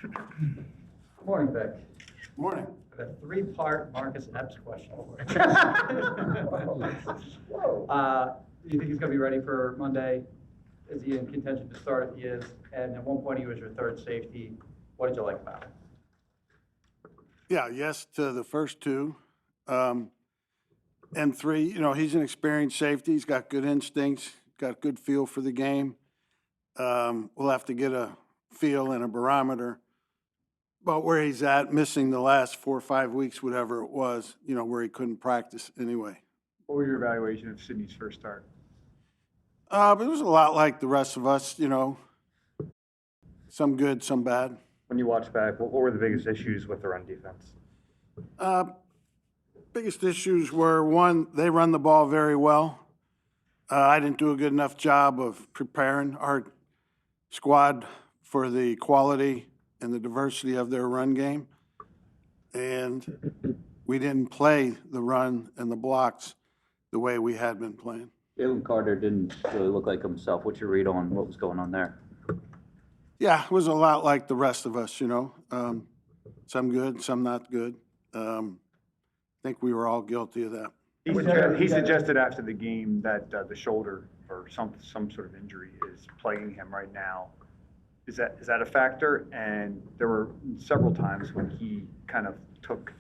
Good morning, Vic. Morning. I have a three-part Marcus Epps question for you. Do you think he's going to be ready for Monday? Is he in contention to start if he is? And at one point he was your third safety. What did you like about him? Yeah, yes to the first two. And three, he's an experienced safety. He's got good instincts, got good feel for the game. We'll have to get a feel and a barometer about where he's at, missing the last 4 or 5 weeks, whatever it was, where he couldn't practice anyway. What were your evaluation of Sydney's first start? But it was a lot like the rest of us, some good, some bad. When you watch back, what were the biggest issues with the run defense? Biggest issues were, one, they run the ball very well. I didn't do a good enough job of preparing our squad for the quality and the diversity of their run game. And we didn't play the run and the blocks the way we had been playing. Jalen Carter didn't really look like himself. What's your read on what was going on there? Yeah, it was a lot like the rest of us, some good, some not good. I think we were all guilty of that. He suggested after the game that the shoulder or some sort of injury is plaguing him right now. Is that a factor? And there were several times when he kind of took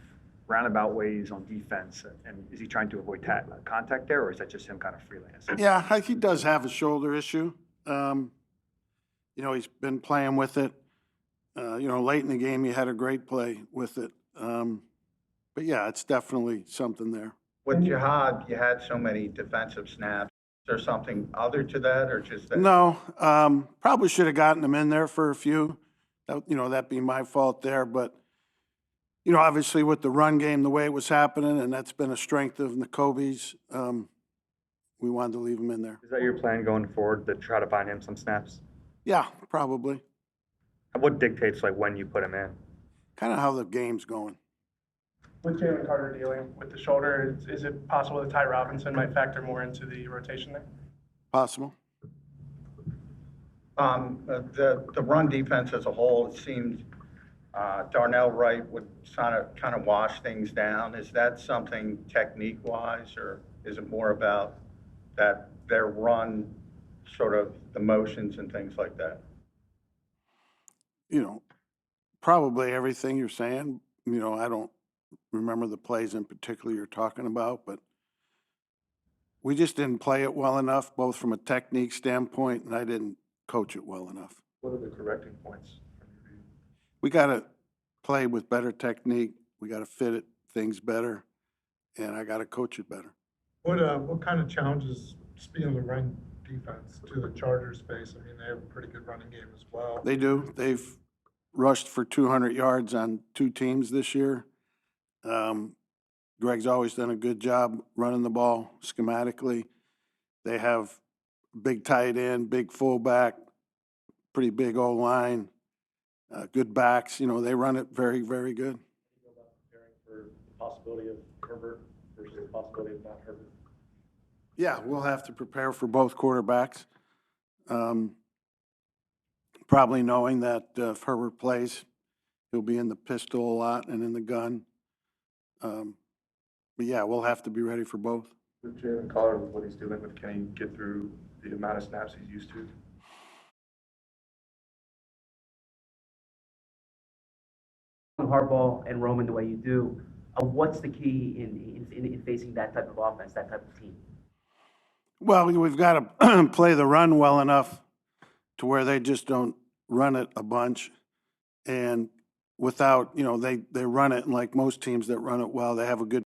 roundabout ways on defense. And is he trying to avoid contact there, or is that just him kind of freelancing? Yeah, he does have a shoulder issue. He's been playing with it. Late in the game, he had a great play with it. But yeah, it's definitely something there. With Jihad, you had so many defensive snaps. Is there something other to that, or just that? No, probably should have gotten him in there for a few. That'd be my fault there. But, obviously with the run game, the way it was happening, and that's been a strength of Nakobe's, we wanted to leave him in there. Is that your plan going forward, to try to find him some snaps? Yeah, probably. And what dictates when you put him in? Kind of how the game's going. With Jalen Carter dealing with the shoulder, is it possible that Ty Robinson might factor more into the rotation there? Possible. The run defense as a whole, it seems Darnell Wright would kind of wash things down. Is that something technique-wise, or is it more about that their run, sort of the motions and things like that? Probably everything you're saying. I don't remember the plays in particular you're talking about, but we just didn't play it well enough, both from a technique standpoint, and I didn't coach it well enough. What are the correcting points? We got to play with better technique. We got to fit it things better, and I got to coach it better. What kind of challenges, speaking of the run defense, to the Chargers face? I mean, they have a pretty good running game as well. They do. They've rushed for 200 yards on 2 teams this year. Greg's always done a good job running the ball schematically. They have big tight end, big fullback, pretty big O-line, good backs. They run it very, very good. How do you feel about preparing for the possibility of Herbert versus the possibility of not Herbert? Yeah, we'll have to prepare for both quarterbacks. Probably knowing that if Herbert plays, he'll be in the pistol a lot and in the gun. But yeah, we'll have to be ready for both. With Jalen Carter, with what he's dealing with, can he get through the amount of snaps he's used to? Harbaugh and Roman the way you do, what's the key in facing that type of offense, that type of team? Well, we've got to play the run well enough to where they just don't run it a bunch. And without, they run it, and like most teams that run it well, they have a good